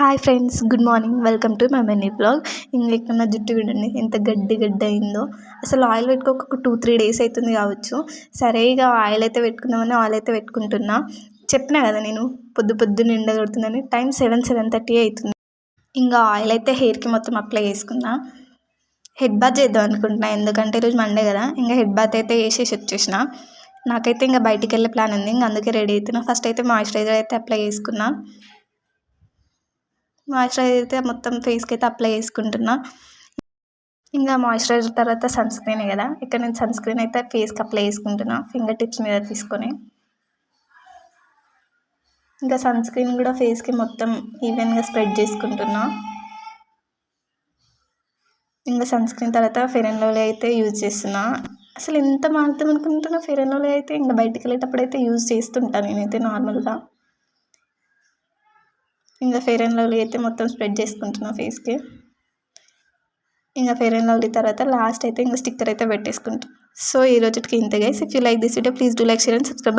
Hi friends, good morning. Welcome to my mini blog. ఇక్కడ నా జుట్టు చూడండి ఎంత గడ్డి అయిందో. అసలు ఆయిల్ పెట్టుకోక ఒక 2-3 డేస్ అవుతుంది కావచ్చు. సరే ఇక ఆయిల్ అయితే పెట్టుకుందామని ఆయిల్ అయితే పెట్టుకుంటున్నా. చెప్పినా కదా నేను పొద్దున్నే ఎండ కొడుతుందని. టైం 7:30 అవుతుంది. ఇంకా ఆయిల్ అయితే హెయిర్కి మొత్తం అప్లై చేసుకున్నా. హెడ్ బాత్ చేద్దాం అనుకుంటున్నా, ఎందుకంటే ఈరోజు మండే కదా. ఇంకా హెడ్ బాత్ అయితే వేసేసి వచ్చేసిన. నాకైతే ఇంకా బయటికి వెళ్ళే ప్లాన్ ఉంది, ఇంకా అందుకే రెడీ అవుతున్నా. ఫస్ట్ అయితే మాయిశ్చరైజర్ అయితే అప్లై చేసుకున్నా. మాయిశ్చరైజర్ అయితే మొత్తం ఫేస్కి అయితే అప్లై చేసుకుంటున్నా. ఇంకా మాయిశ్చరైజర్ తర్వాత సన్ స్క్రీనే కదా. ఇక్కడ నేను సన్ స్క్రీన్ అయితే ఫేస్కి అప్లై చేసుకుంటున్నా ఫింగర్ టిప్స్ మీద తీసుకొని. ఇంకా సన్ స్క్రీన్ కూడా ఫేస్కి మొత్తం ఈవెన్గా స్ప్రెడ్ చేసుకుంటున్నా. ఇంకా సన్ స్క్రీన్ తర్వాత ఫెయిర్ అండ్ లవ్లీ అయితే యూజ్ చేస్తున్నా. అసలు ఎంత మారుతాం అనుకుంటున్నా, ఫెయిర్ అండ్ లవ్లీ అయితే ఇంకా బయటికి వెళ్ళేటప్పుడు అయితే యూజ్ చేస్తుంటాను నేనైతే నార్మల్గా. ఇంకా ఫెయిర్ అండ్ లవ్లీ అయితే మొత్తం స్ప్రెడ్ చేసుకుంటున్నా ఫేస్కి. ఇంకా ఫెయిర్ అండ్ లవ్లీ తర్వాత లాస్ట్ అయితే ఇంకా స్టిక్కర్ అయితే పెట్టేసుకుంటాను. సో ఈ రోజుకి ఇంతే guys. If you like this video please do like, share and subscribe.